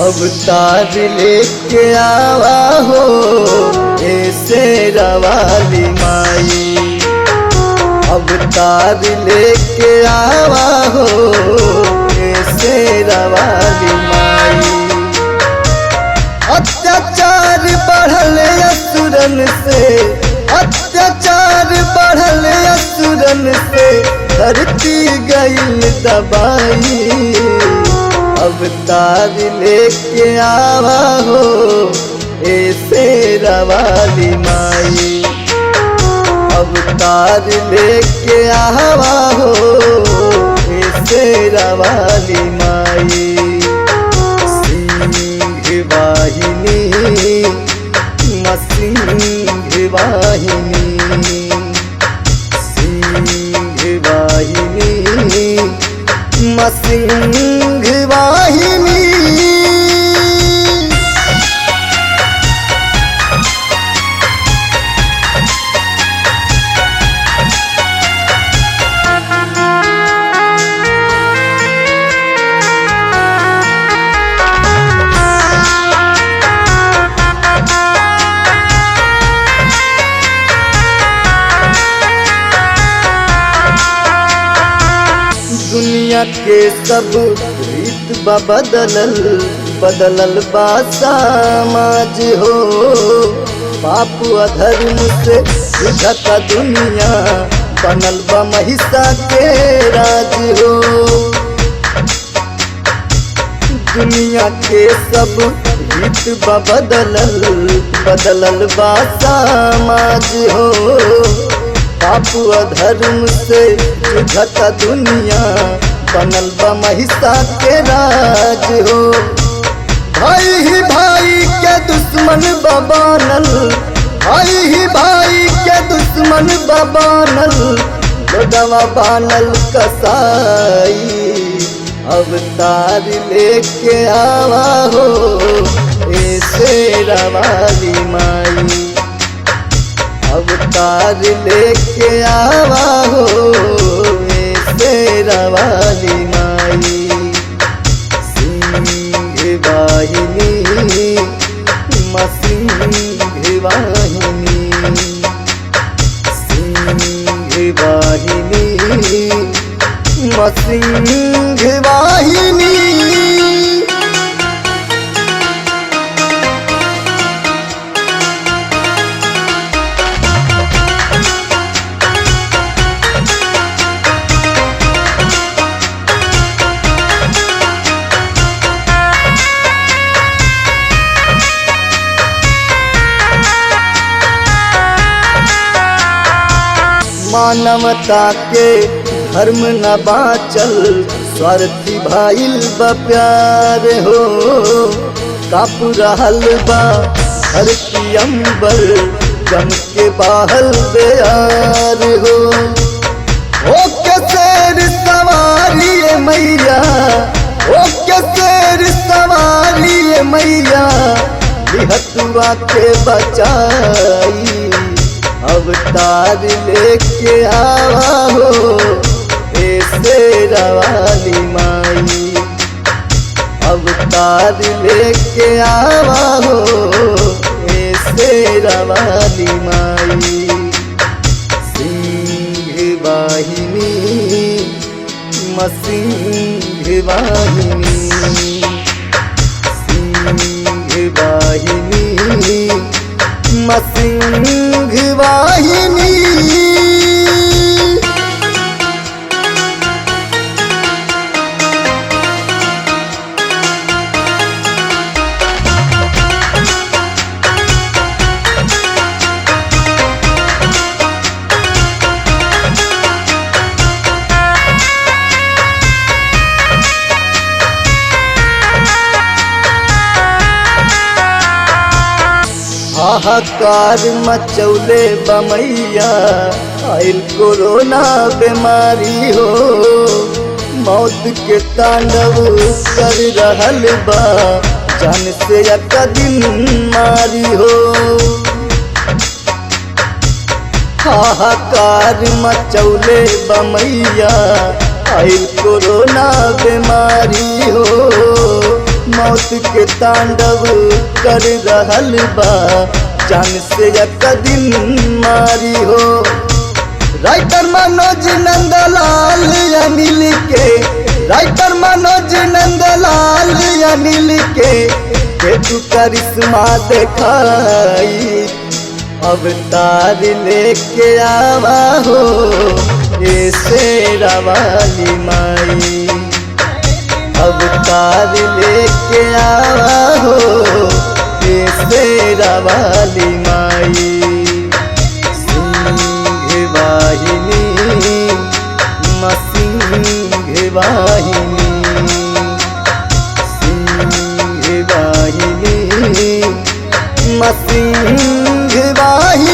अवतार लेके आवा हो ऐसे रवाली माई। अवतार लेके आवा हो ऐसे रवाली माई। अत्याचार बढ़ल असुरन से, अत्याचार बढ़ल असुरन से, धरती गइल दबाई। अवतार लेके आवा हो ऐसे रवाली माई। अवतार लेके आवा हो ऐसे रवाली माई। सिंह वाहिनी सिंह वाहिनी, सिंह वाहिनी सिंह वाहिनी। दुनिया के सब रीत बदलल, बदलल बा समाज हो। पाप अधर्म से उठता दुनिया, बनल बा महिषा के राज हो। दुनिया के सब रीत बदलल, बदलल बा समाज हो। पाप अधर्म से उठता दुनिया, बनल बा महिषा के राज हो। भाई ही भाई के दुश्मन बबानल, भाई ही भाई के दुश्मन बबानल, लोडवा बानल कसाई। अवतार लेके आवा हो ऐसे रवाली माई। अवतार लेके आवा हो ऐसे रवाली माई। सिंह वाहिनी सिंह वाहिनी, सिंह वाहिनी सिंह वाहिनी। मानवता के धर्म न बाचल, स्वार्थी भाइल बा प्यार हो। काप रहल बा धरती अंबर, गम के बाहल बेयार हो। ओ के शेर सवारी मैया, ओ के शेर सवारी मैया, बिहतुआ के बचाई। अवतार लेके आवा हो ऐसे रवाली माई। अवतार लेके आवा हो ऐसे रवाली माई। सिंह वाहिनी सिंह वाहिनी, सिंह वाहिनी सिंह वाहिनी। हाहाकार मचौले बमैया, आइल कोरोना बीमारी हो। मौत के तांडव कर रहल बा, जान से एक दिन मारी हो। हाहाकार मचौले बमैया, आइल कोरोना बीमारी हो। मौत के तांडव कर रहल बा, जान से एक दिन मारी हो। राइटर मनोज नंदलाल अनिल के, राइटर मनोज नंदलाल अनिल के तू करिश्मा दिखाई, अवतार लेके आवा हो ये शेरा वाली माई, अवतार लेके आवा हो ये शेरा वाली माई। सिंह वाहिनी माँ सिंह वाहिनी, सिंह वाहिनी माँ सिंह वाहिनी।